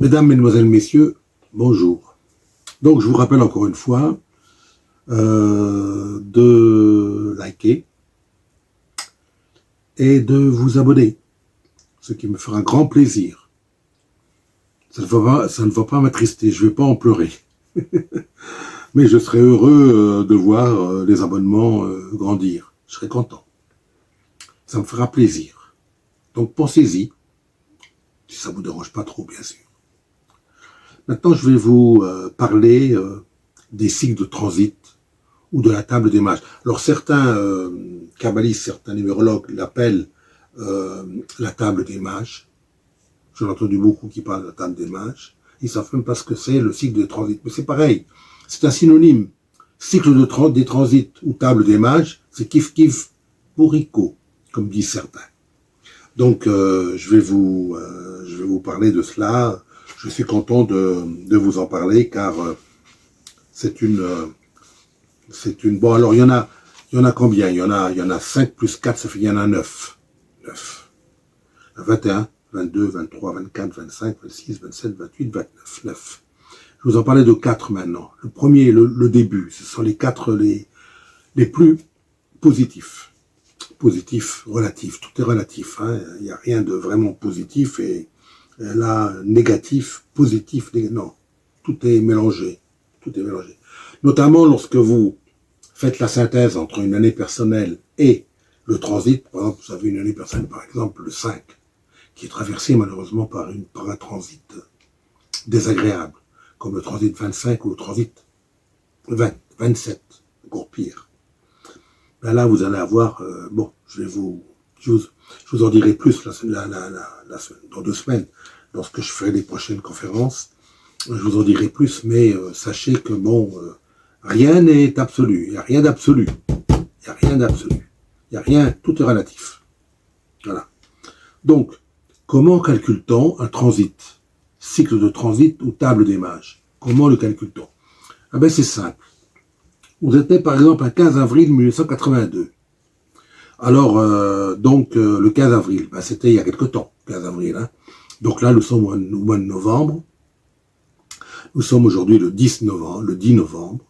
Mesdames, Mesdemoiselles, Messieurs, bonjour. Donc, je vous rappelle encore une fois de liker et de vous abonner, ce qui me fera un grand plaisir. Ça ne va pas m'attrister, je ne vais pas en pleurer. Mais je serai heureux de voir les abonnements grandir. Je serai content. Ça me fera plaisir. Donc, pensez-y, si ça ne vous dérange pas trop, bien sûr. Maintenant, je vais vous parler des cycles de transit ou de la table des mages. Alors, certains kabbalistes, certains numérologues l'appellent la table des mages. J'en ai entendu beaucoup qui parlent de la table des mages. Ils ne savent même pas ce que c'est le cycle de transit. Mais c'est pareil, c'est un synonyme. Cycle des transits ou table des mages, c'est kiff-kiff bourricot, comme disent certains. Donc, je vais vous parler de cela. Je suis content de vous en parler car c'est une... Bon, alors, il y en a combien? Il y en a 5 plus 4, ça fait, il y en a 9. 9. 21, 22, 23, 24, 25, 26, 27, 28, 29. 9. Je vais vous en parler de 4 maintenant. Le premier, le début, ce sont les 4 les plus positifs. Positif, relatif, tout est relatif. Hein. Il n'y a rien de vraiment positif et là, négatif, positif, non. Tout est mélangé. Tout est mélangé. Notamment lorsque vous faites la synthèse entre une année personnelle et le transit. Par exemple, vous avez une année personnelle, par exemple, le 5, qui est traversée malheureusement par un transit désagréable, comme le transit 25 ou le transit 20, 27, encore pire. Ben là, vous allez avoir, bon, je vous en dirai plus dans 2 semaines, lorsque je ferai les prochaines conférences. Je vous en dirai plus, mais sachez que, bon, rien n'est absolu. Il n'y a rien d'absolu. Il n'y a rien d'absolu. Il n'y a rien, tout est relatif. Voilà. Donc, comment calcule-t-on un transit? Cycle de transit ou table des mages? Comment le calcule-t-on? Ah ben, c'est simple. Vous êtes par exemple un 15 avril 1982. Alors, le 15 avril, ben, c'était il y a quelque temps, 15 avril. Hein. Donc là, nous sommes au mois de novembre. Nous sommes aujourd'hui le 10 novembre.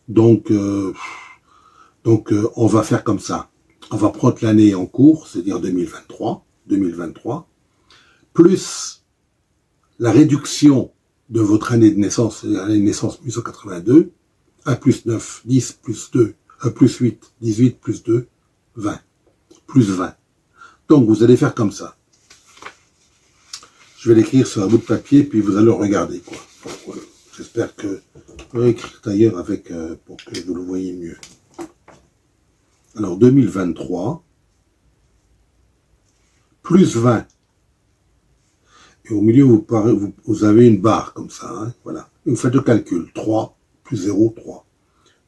Donc, on va faire comme ça. On va prendre l'année en cours, c'est-à-dire 2023, plus la réduction de votre année de naissance, c'est-à-dire l'année de naissance 1982, 1 plus 9, 10 plus 2, 1 plus 8, 18 plus 2, 20. Plus 20. Donc, vous allez faire comme ça. Je vais l'écrire sur un bout de papier, puis vous allez le regarder, quoi. Donc, j'espère que je vais écrire d'ailleurs avec, pour que vous le voyez mieux. Alors, 2023, plus 20. Et au milieu, vous avez une barre comme ça, hein, voilà. Et vous faites le calcul. 3 plus 0, 3.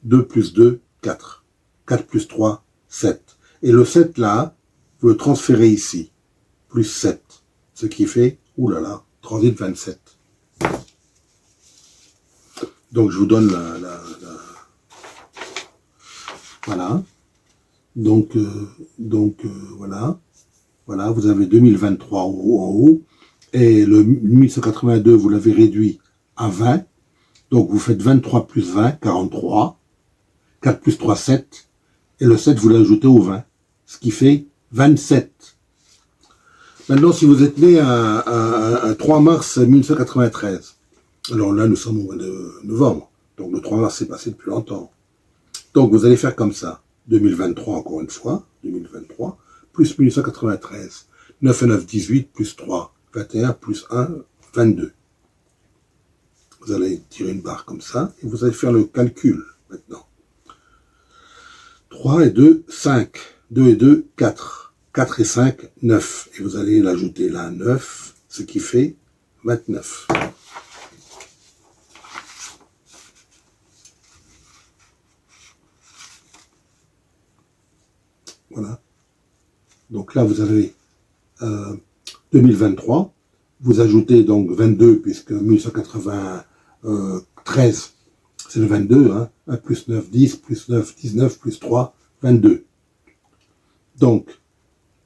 2 plus 2, 4. 4 plus 3, 7. Et le 7 là, vous le transférez ici. Plus 7. Ce qui fait, oulala, transit 27. Donc je vous donne voilà. Donc voilà. Voilà, vous avez 2023 en haut. Et le 1182, vous l'avez réduit à 20. Donc vous faites 23 plus 20, 43. 4 plus 3, 7. Et le 7, vous l'ajoutez au 20. Ce qui fait 27. Maintenant, si vous êtes né à 3 mars 1993, alors là, nous sommes au mois de novembre. Donc le 3 mars s'est passé depuis longtemps. Donc vous allez faire comme ça. 2023, encore une fois. 2023, plus 1993. 9 et 9, 18, plus 3, 21, plus 1, 22. Vous allez tirer une barre comme ça, et vous allez faire le calcul, maintenant. 3 et 2, 5. 2 et 2, 4. 4 et 5, 9. Et vous allez l'ajouter là, 9, ce qui fait 29. Voilà. Donc là, vous avez 2023. Vous ajoutez donc 22, puisque 1993, c'est le 22. Hein. 1 plus 9, 10, plus 9, 19, plus 3, 22. Donc,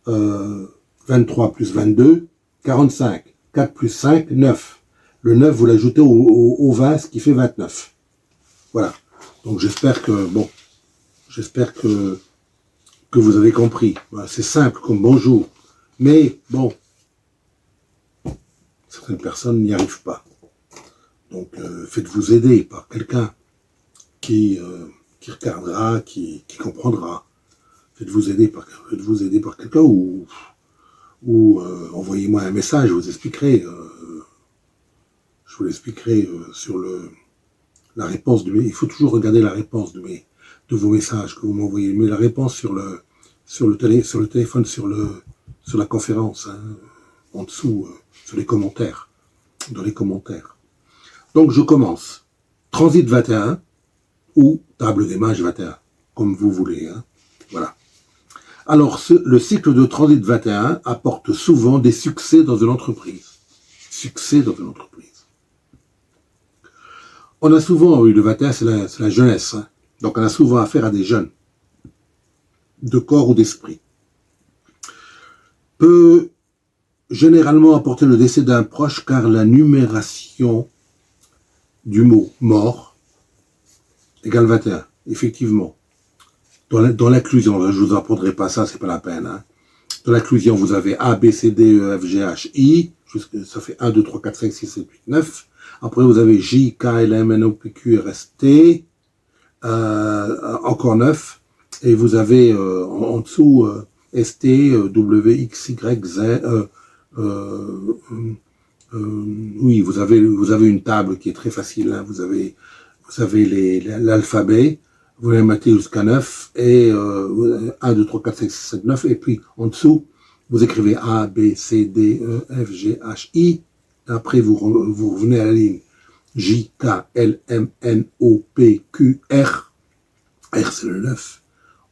23 plus 22, 45. 4 plus 5, 9. Le 9, vous l'ajoutez au 20, ce qui fait 29. Voilà. Donc j'espère que, bon, j'espère que vous avez compris. Voilà, c'est simple comme bonjour. Mais, bon, certaines personnes n'y arrivent pas. Donc faites-vous aider par quelqu'un qui regardera, qui comprendra. Faites-vous aider par quelqu'un ou envoyez-moi un message, je vous expliquerai. Je vous l'expliquerai sur la réponse de mes... Il faut toujours regarder la réponse de vos messages que vous m'envoyez. Mais la réponse sur le téléphone, sur la conférence, hein, en dessous, sur les commentaires, dans les commentaires. Donc je commence. Transit 21 ou table des mages 21, comme vous voulez. Hein. Voilà. Alors, le cycle de transit 21 apporte souvent des succès dans une entreprise. Succès dans une entreprise. On a souvent, oui, le 21, c'est la jeunesse. Hein. Donc, on a souvent affaire à des jeunes, de corps ou d'esprit. Peut généralement apporter le décès d'un proche, car la numération du mot mort égale 21, effectivement. Dans l'inclusion, je ne vous apprendrai pas ça, c'est pas la peine. Hein. Dans l'inclusion, vous avez A, B, C, D, E, F, G, H, I, ça fait 1, 2, 3, 4, 5, 6, 7, 8, 9. Après, vous avez J, K, L, M, N, O, P, Q, R, S, T, encore 9. Et vous avez en dessous S, T, W, X, Y, Z. Oui, vous avez une table qui est très facile. Hein. Vous avez l'alphabet. Vous les mettez jusqu'à 9, et 1, 2, 3, 4, 5, 6, 7, 9, et puis en dessous, vous écrivez A, B, C, D, E, F, G, H, I, et après vous revenez à la ligne J, K, L, M, N, O, P, Q, R, R c'est le 9,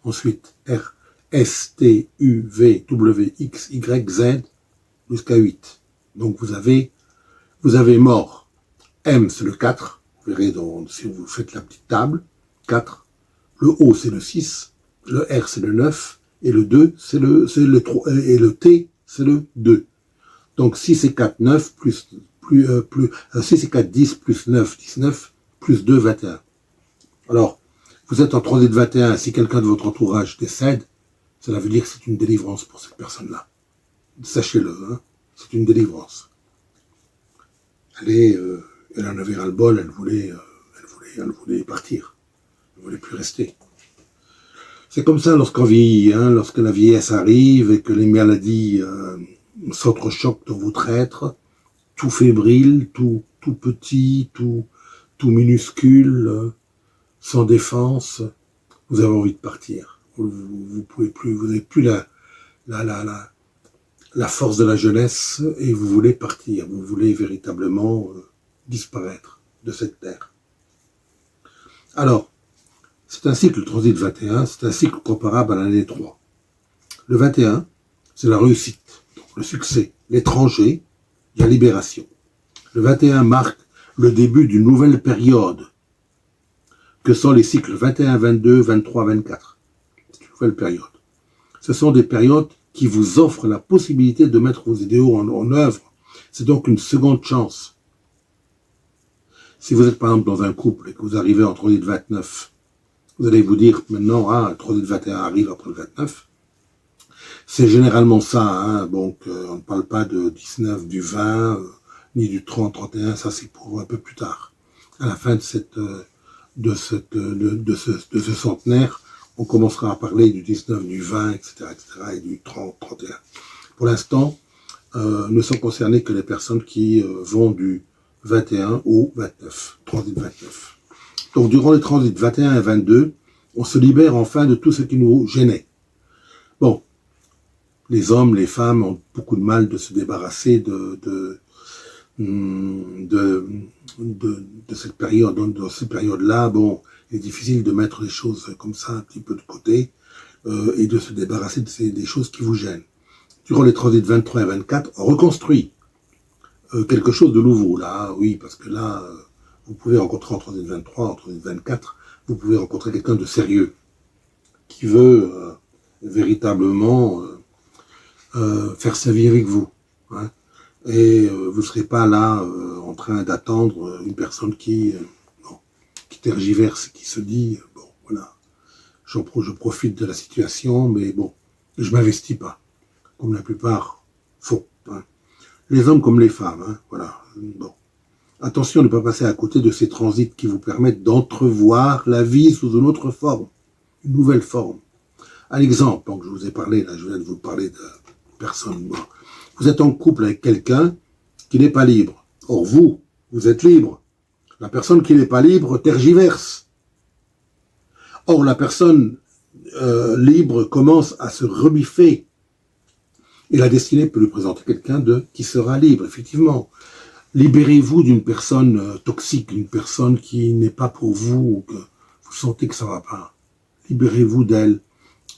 ensuite R, S, T, U, V, W, X, Y, Z, jusqu'à 8. Donc vous avez mort. M c'est le 4, vous verrez si vous faites la petite table, 4. Le O, c'est le 6, le R, c'est le 9, et le 2, c'est le 3, et le T, c'est le 2. Donc 6 et 4, 9, 6 et 4, 10, plus 9, 19, plus 2, 21. Alors, vous êtes en transit 21, si quelqu'un de votre entourage décède, cela veut dire que c'est une délivrance pour cette personne-là. Sachez-le, hein, c'est une délivrance. Elle en avait ras le bol, elle voulait partir. Vous ne voulez plus rester. C'est comme ça lorsqu'on vieillit, hein, lorsque la vieillesse arrive et que les maladies s'entrechoquent dans votre être, tout fébrile, tout petit, tout minuscule, sans défense, vous avez envie de partir. Vous pouvez plus, vous n'avez plus la force de la jeunesse et vous voulez partir. Vous voulez véritablement disparaître de cette terre. Alors, c'est un cycle transit 21, c'est un cycle comparable à l'année 3. Le 21, c'est la réussite, donc le succès, l'étranger, la libération. Le 21 marque le début d'une nouvelle période, que sont les cycles 21, 22, 23, 24. C'est une nouvelle période. Ce sont des périodes qui vous offrent la possibilité de mettre vos idéaux en œuvre. C'est donc une seconde chance. Si vous êtes par exemple dans un couple et que vous arrivez en transit 29, vous allez vous dire maintenant, le transit 21 arrive après le 29. C'est généralement ça, hein, donc on ne parle pas de 19, du 20, ni du 30, 31, ça c'est pour un peu plus tard. À la fin de ce centenaire, on commencera à parler du 19, du 20, etc., et du 30, 31. Pour l'instant, ne sont concernées que les personnes qui vont du 21 au 29, transit 29. Donc, durant les transits 21 et 22, on se libère enfin de tout ce qui nous gênait. Bon, les hommes, les femmes ont beaucoup de mal de se débarrasser de cette période. Dans cette période-là, bon, il est difficile de mettre les choses comme ça un petit peu de côté et de se débarrasser des choses qui vous gênent. Durant les transits 23 et 24, on reconstruit quelque chose de nouveau, là, oui, parce que là, vous pouvez rencontrer en transit 23, en transit 24, vous pouvez rencontrer quelqu'un de sérieux, qui veut véritablement faire sa vie avec vous. Hein, et vous ne serez pas là en train d'attendre une personne qui tergiverse, qui se dit, bon, voilà, je profite de la situation, mais bon, je m'investis pas, comme la plupart font. Hein. Les hommes comme les femmes, hein, voilà. Bon. Attention à ne pas passer à côté de ces transits qui vous permettent d'entrevoir la vie sous une autre forme, une nouvelle forme. Un exemple, donc je vous ai parlé, là, je viens de vous parler de personne. Bon. Vous êtes en couple avec quelqu'un qui n'est pas libre. Or, vous êtes libre. La personne qui n'est pas libre tergiverse. Or, la personne libre commence à se rebiffer. Et la destinée peut lui présenter quelqu'un qui sera libre, effectivement. Libérez-vous d'une personne toxique, d'une personne qui n'est pas pour vous, ou que vous sentez que ça ne va pas. Libérez-vous d'elle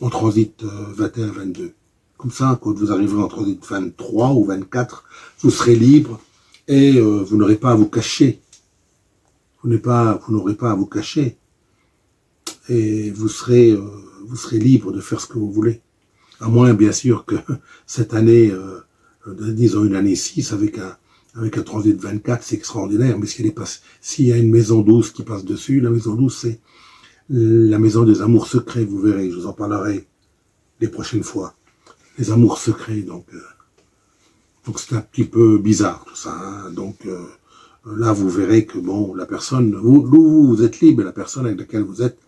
en transit 21-22. Comme ça, quand vous arriverez en transit 23 ou 24, vous serez libre et vous n'aurez pas à vous cacher. Vous n'aurez pas à vous cacher. Et vous serez libre de faire ce que vous voulez. À moins, bien sûr, que cette année, disons une année 6, avec un transit 24, c'est extraordinaire. Mais s'il y a une maison 12 qui passe dessus, la maison 12, c'est la maison des amours secrets, vous verrez. Je vous en parlerai les prochaines fois. Les amours secrets, donc c'est un petit peu bizarre tout ça. Hein. Donc là, vous verrez que bon, la personne, vous êtes libre, et la personne avec laquelle vous êtes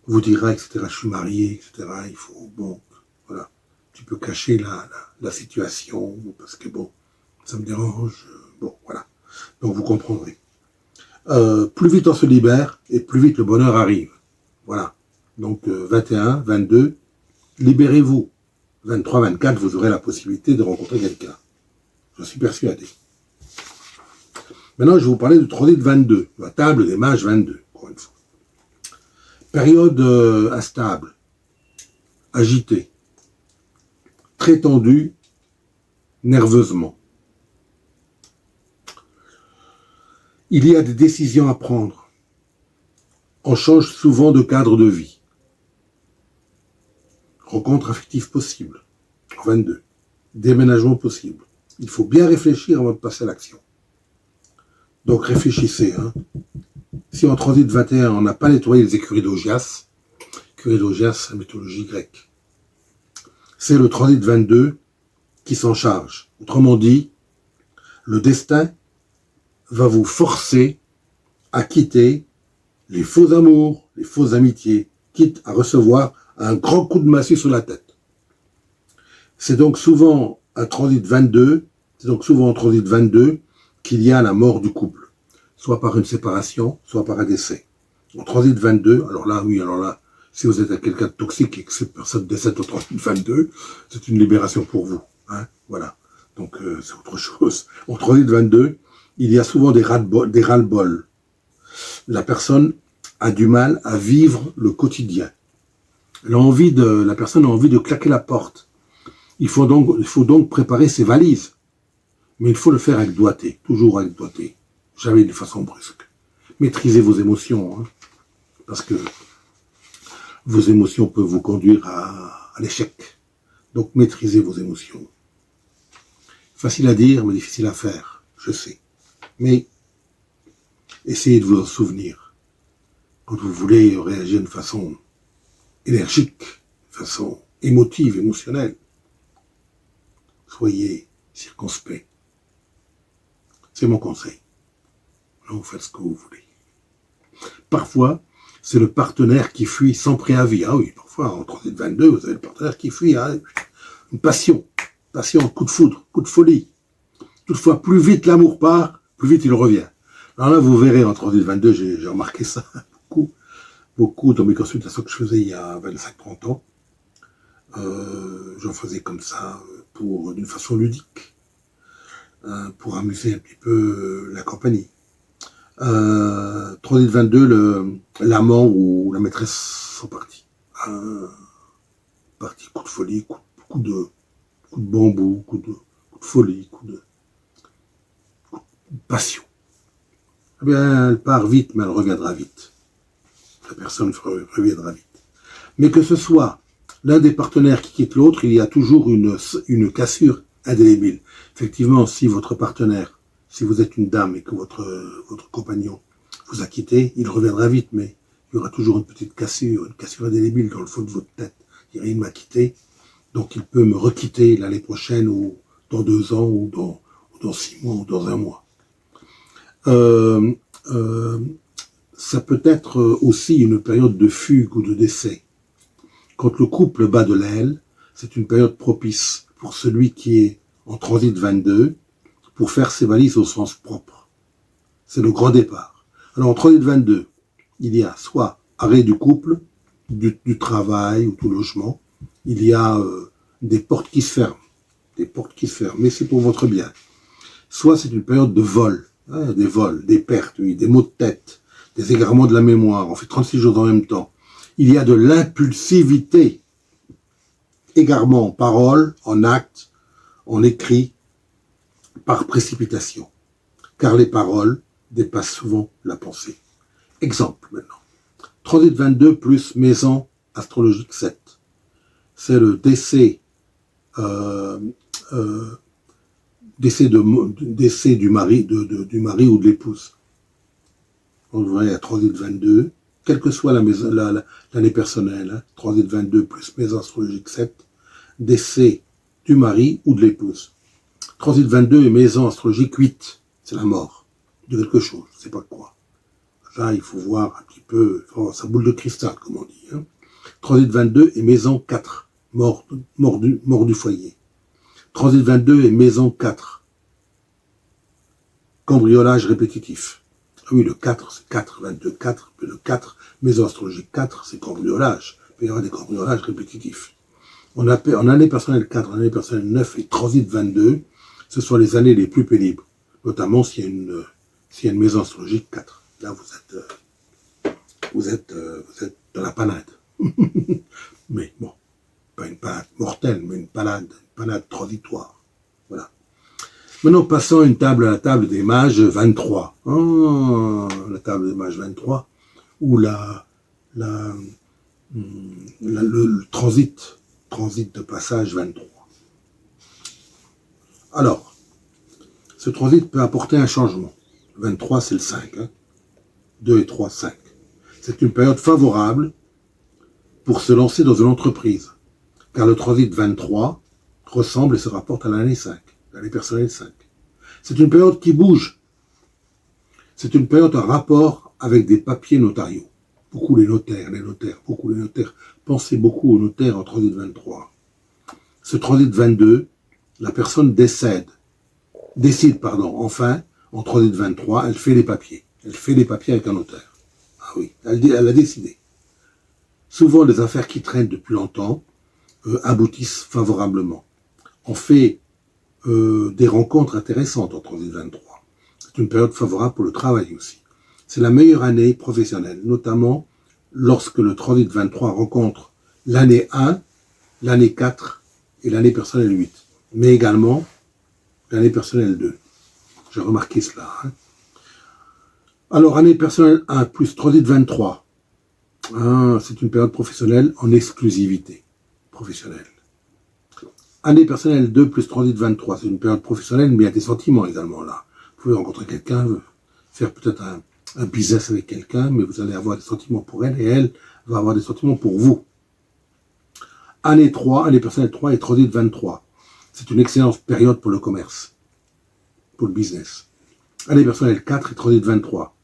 vous dira, etc. Je suis marié, etc. Il faut, bon, voilà, tu peux cacher la situation parce que bon, ça me dérange. Bon, voilà. Donc vous comprendrez. Plus vite on se libère et plus vite le bonheur arrive. Voilà. Donc 21, 22, libérez-vous. 23, 24, vous aurez la possibilité de rencontrer quelqu'un. Je suis persuadé. Maintenant, je vais vous parler du transit 22, la table des mages 22, encore une fois. Période instable, agitée, très tendue, nerveusement. Il y a des décisions à prendre. On change souvent de cadre de vie. Rencontre affective possible. 22. Déménagement possible. Il faut bien réfléchir avant de passer à l'action. Donc réfléchissez. Hein. Si en transit 21, on n'a pas nettoyé les écuries d'Augias, c'est la mythologie grecque. C'est le transit 22 qui s'en charge. Autrement dit, le destin va vous forcer à quitter les faux amours, les fausses amitiés, quitte à recevoir un grand coup de massue sur la tête. C'est donc souvent en transit 22 qu'il y a la mort du couple, soit par une séparation, soit par un décès. En transit 22, alors là, si vous êtes avec quelqu'un de toxique et que cette personne décède au transit 22, c'est une libération pour vous. Hein, voilà. Donc c'est autre chose. En transit 22, il y a souvent des ras-le-bol. La personne a du mal à vivre le quotidien. La personne a envie de claquer la porte. Il faut donc préparer ses valises. Mais il faut le faire avec doigté, toujours avec doigté. Jamais de façon brusque. Maîtrisez vos émotions, hein, parce que vos émotions peuvent vous conduire à l'échec. Donc maîtrisez vos émotions. Facile à dire, mais difficile à faire, je sais. Mais essayez de vous en souvenir. Quand vous voulez réagir d'une façon énergique, de façon émotive, émotionnelle, soyez circonspect. C'est mon conseil. Là, vous faites ce que vous voulez. Parfois, c'est le partenaire qui fuit sans préavis. Ah oui, parfois, en transit 22, vous avez le partenaire qui fuit. Hein, une passion, coup de foudre, coup de folie. Toutefois, plus vite l'amour part, plus vite il revient. Alors là, vous verrez, en transit 22, j'ai remarqué ça beaucoup dans mes consultations que je faisais il y a 25-30 ans. J'en faisais comme ça, d'une façon ludique, pour amuser un petit peu la compagnie. Transit 22, l'amant ou la maîtresse sont partis. Partis, coup de folie, coup de bambou, coup de folie, coup de passion. Eh bien, elle part vite, mais elle reviendra vite. La personne reviendra vite. Mais que ce soit l'un des partenaires qui quitte l'autre, il y a toujours une cassure indélébile. Effectivement, si votre partenaire Si vous êtes une dame et que votre compagnon vous a quitté, il reviendra vite, mais il y aura toujours une petite cassure indélébile dans le fond de votre tête. Il m'a quitté, donc il peut me requitter l'année prochaine ou dans 2 ans ou dans 6 mois ou dans 1 mois. Ça peut être aussi une période de fugue ou de décès. Quand le couple bat de l'aile, c'est une période propice pour celui qui est en transit 22 pour faire ses valises au sens propre. C'est le grand départ. Alors en transit 22, il y a soit arrêt du couple, du travail ou tout logement, il y a des portes qui se ferment, mais c'est pour votre bien. Soit c'est une période de vol, des vols, des pertes, oui, des maux de tête, des égarements de la mémoire, on fait 36 jours en même temps. Il y a de l'impulsivité, égarement en parole, en acte, en écrit, par précipitation, car les paroles dépassent souvent la pensée. Exemple maintenant. Transit 22 plus maison astrologique 7. C'est le décès du mari ou de l'épouse. On voit à transit 22, quelle que soit l'année personnelle, transit 22 plus maison astrologique 7, décès du mari ou de l'épouse. Transit 22 et maison astrologique 8, c'est la mort de quelque chose, je ne sais pas quoi. Là, il faut voir un petit peu, sa boule de cristal, comme on dit. Transit 22 et maison 4, mort du foyer. Transit 22 et maison 4, cambriolage répétitif. Ah oui, le 4, c'est 4, 22, 4, mais le 4, maison astrologique 4, c'est cambriolage. Il y aura des cambriolages répétitifs. En année personnelle 4, en année personnelle 9 et transit 22, ce sont les années les plus pénibles, notamment s'il y a une maison astrologique 4. Là, vous êtes dans la panade. Mais bon, pas une panade mortelle, mais une panade transitoire. Voilà. Maintenant, passons à la table des mages 23. La table des mages 23, où le transit de passage 23. Alors, ce transit peut apporter un changement. 23, c'est le 5. 2 et 3, 5. C'est une période favorable pour se lancer dans une entreprise, car le transit 23 ressemble et se rapporte à l'année 5, l'année personnelle 5. C'est une période qui bouge. C'est une période en rapport avec des papiers notariaux. Beaucoup les notaires. Pensez beaucoup aux notaires en transit 23. Ce transit 22, la personne décide, enfin, en transit 23, elle fait les papiers. Elle fait les papiers avec un notaire. Ah oui, elle a décidé. Souvent, les affaires qui traînent depuis longtemps aboutissent favorablement. On fait des rencontres intéressantes en transit 23. C'est une période favorable pour le travail aussi. C'est la meilleure année professionnelle, notamment lorsque le transit 23 rencontre l'année 1, l'année 4 et l'année personnelle 8, mais également l'année personnelle 2. J'ai remarqué cela. Alors, année personnelle 1 plus transit 23, c'est une période professionnelle en exclusivité professionnelle. Année personnelle 2 plus transit 23, c'est une période professionnelle, mais il y a des sentiments également là. Vous pouvez rencontrer quelqu'un, faire peut-être un business avec quelqu'un, mais vous allez avoir des sentiments pour elle, et elle va avoir des sentiments pour vous. Année personnelle 3 et transit 23. C'est une excellente période pour le commerce, pour le business. Année personnelle 4 et transit 23.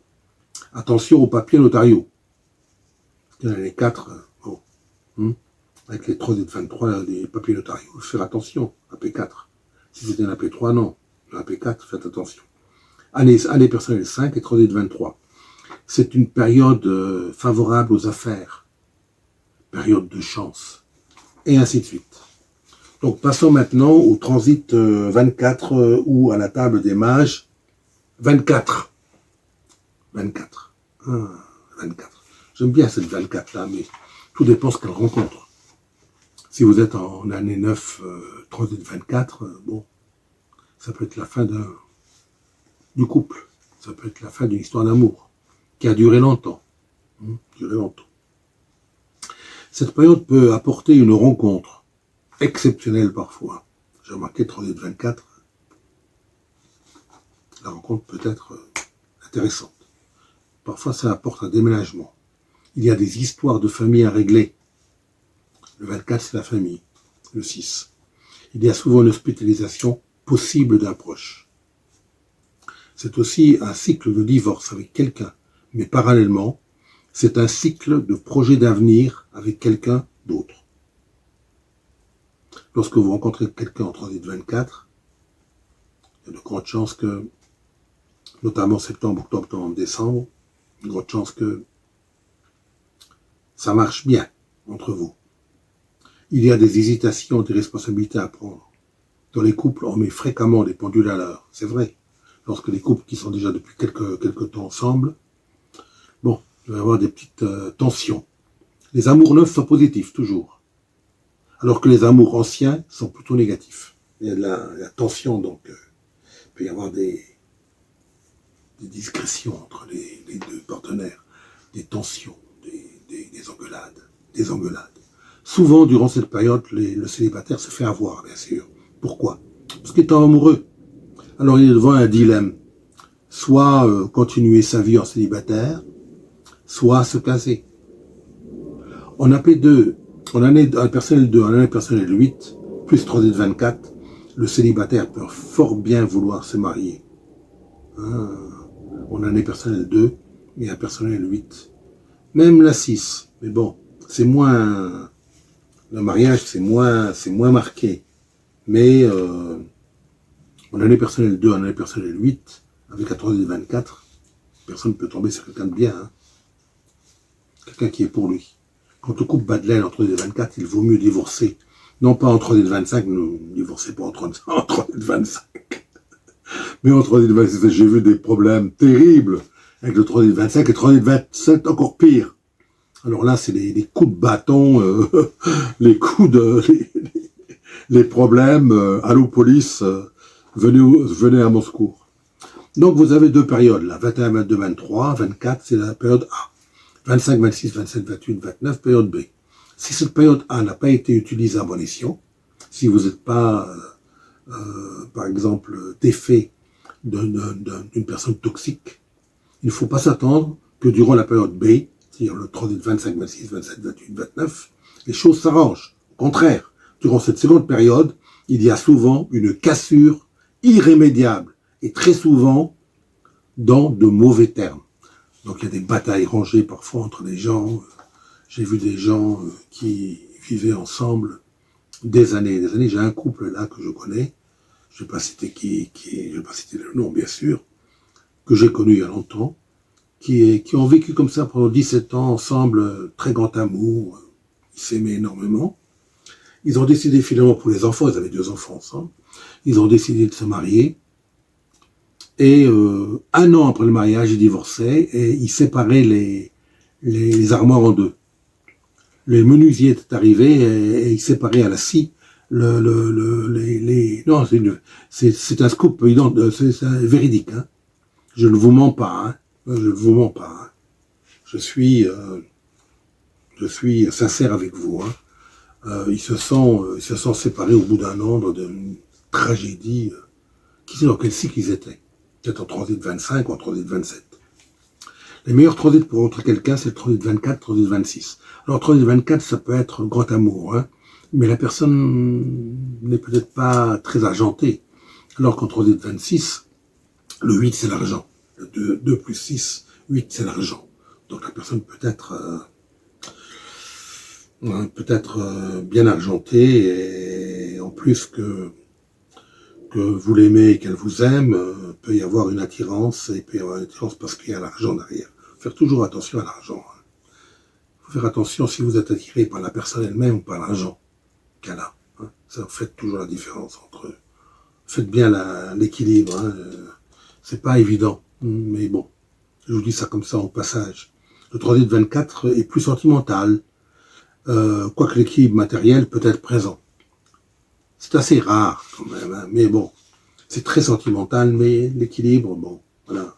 Attention aux papiers notariaux. L'année 4, avec les transits 23, les papiers notariaux, il faut faire attention, AP4. Si c'était un AP3, non. Un AP4, faites attention. Année personnelle 5 et transit 23. C'est une période favorable aux affaires, période de chance, et ainsi de suite. Donc passons maintenant au transit 24 ou à la table des mages 24. 24. 24. J'aime bien cette 24 là, mais tout dépend ce qu'elle rencontre. Si vous êtes en année 9, transit 24, bon, ça peut être la fin du couple. Ça peut être la fin d'une histoire d'amour qui a duré longtemps. Cette période peut apporter une rencontre exceptionnelle parfois. J'ai remarqué transit 24. la rencontre peut être intéressante. Parfois, ça apporte un déménagement. Il y a des histoires de famille à régler. Le 24, c'est la famille. Le 6. Il y a souvent une hospitalisation possible d'un proche. C'est aussi un cycle de divorce avec quelqu'un. Mais parallèlement, c'est un cycle de projet d'avenir avec quelqu'un d'autre. Lorsque vous rencontrez quelqu'un en transit 24, il y a de grandes chances que, notamment septembre, octobre, novembre, décembre, une grande chance que ça marche bien entre vous. Il y a des hésitations, des responsabilités à prendre. Dans les couples, on met fréquemment des pendules à l'heure. C'est vrai. Lorsque les couples qui sont déjà depuis quelques temps ensemble, bon, il va y avoir des petites tensions. Les amours neufs sont positifs, toujours. Alors que les amours anciens sont plutôt négatifs. Il y a de la tension, donc il peut y avoir des discrétions entre les deux partenaires, des tensions, des engueulades. Souvent, durant cette période, le célibataire se fait avoir, bien sûr. Pourquoi? Parce qu'il est amoureux. Alors, il est devant un dilemme. Soit continuer sa vie en célibataire, soit se caser. En AP2, en année personnelle 2, en année personnelle 8, plus 3 24, le célibataire peut fort bien vouloir se marier. En année personnelle 2 et un personnel 8. Même la 6, mais bon, c'est moins... Le mariage, c'est moins marqué. Mais en année personnelle 2, en année personnelle 8, avec la 3 24, personne ne peut tomber sur quelqu'un de bien. Hein. Quelqu'un qui est pour lui. Quand on coupe bas de laine en 3 24, il vaut mieux divorcer. Non pas en 3 25, ne divorcez pas en 3 25. Mais en 3 26, j'ai vu des problèmes terribles avec le 3 25 et le 3 27 encore pire. Alors là, c'est les coups de bâton, les coups de... les problèmes, allô police, venez à mon secours. Donc vous avez deux périodes là, 21, 22, 23, 24, c'est la période A. 25, 26, 27, 28, 29, période B. Si cette période A n'a pas été utilisée à bon escient, si vous n'êtes pas, par exemple, défait d'une personne toxique, il ne faut pas s'attendre que durant la période B, c'est-à-dire le 3, 25, 26, 27, 28, 29, les choses s'arrangent. Au contraire, durant cette seconde période, il y a souvent une cassure irrémédiable et très souvent dans de mauvais termes. Donc il y a des batailles rangées parfois entre les gens. J'ai vu des gens qui vivaient ensemble des années et des années. J'ai un couple là que je connais, je ne vais pas citer je vais pas citer le nom bien sûr, que j'ai connu il y a longtemps, qui ont vécu comme ça pendant 17 ans ensemble, très grand amour, ils s'aimaient énormément. Ils ont décidé finalement pour les enfants, ils avaient 2 enfants ensemble, ils ont décidé de se marier. Et 1 an après le mariage, ils divorçaient et ils séparaient les armoires en 2. Le menuisier est arrivé et ils séparaient à la scie non, c'est un scoop, c'est véridique. Hein. Je ne vous mens pas. Hein. Je ne vous mens pas. Hein. Je suis sincère avec vous. Hein. Ils se sont séparés au bout d'1 an d'une tragédie. Qui sait dans quel cycle ils étaient? Peut-être en transit 25 ou en transit 27. Les meilleurs transits pour rencontrer quelqu'un, c'est le transit 24, transit 26. Alors, transit 24, ça peut être grand amour, hein, mais la personne n'est peut-être pas très argentée. Alors qu'en transit 26, le 8, c'est l'argent. Le 2 plus 6, 8, c'est l'argent. Donc, la personne peut être bien argentée et en plus que vous l'aimez et qu'elle vous aime, peut y avoir une attirance, et peut y avoir une attirance parce qu'il y a l'argent derrière. Faire toujours attention à l'argent. Il faut faire attention si vous êtes attiré par la personne elle-même ou par l'argent qu'elle a. Hein. Ça, faites toujours la différence entre eux. Faites bien l'équilibre. Hein. C'est pas évident, mais bon, je vous dis ça comme ça au passage. Le 3D de 24 est plus sentimental, quoique l'équilibre matériel peut être présent. C'est assez rare quand même, hein, mais bon, c'est très sentimental, mais l'équilibre, bon, voilà.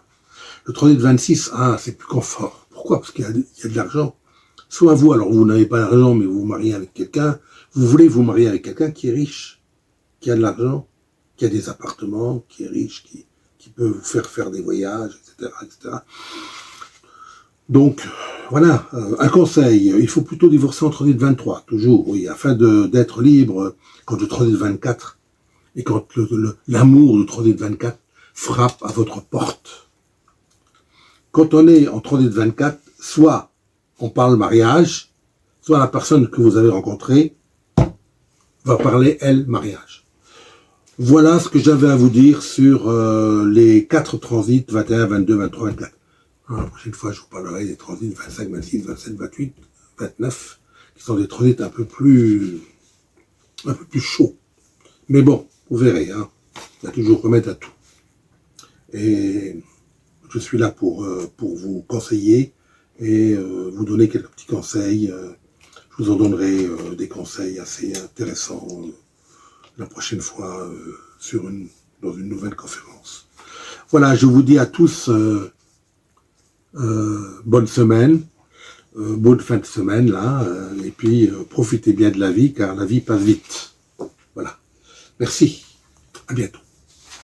Le 3D de 26, c'est plus confort. Pourquoi? Parce qu'il y a de l'argent. Soit vous, alors vous n'avez pas d'argent, mais vous vous mariez avec quelqu'un, vous voulez vous marier avec quelqu'un qui est riche, qui a de l'argent, qui a des appartements, qui est riche, qui peut vous faire des voyages, etc., etc. Donc, voilà, un conseil, il faut plutôt divorcer en transit 23, toujours, oui, afin d'être libre quand le transit 24 et quand l'amour du transit 24 frappe à votre porte. Quand on est en transit 24, soit on parle mariage, soit la personne que vous avez rencontrée va parler, elle, mariage. Voilà ce que j'avais à vous dire sur les 4 transits, 21, 22, 23, 24. La prochaine fois, je vous parlerai des transits 25, 26, 27, 28, 29, qui sont des transits un peu plus chauds. Mais bon, vous verrez, hein, il y a toujours remède à tout. Et je suis là pour vous conseiller et vous donner quelques petits conseils. Je vous en donnerai des conseils assez intéressants la prochaine fois dans une nouvelle conférence. Voilà, je vous dis à tous bonne semaine, bonne fin de semaine là, et puis profitez bien de la vie car la vie passe vite. Voilà. Merci. À bientôt.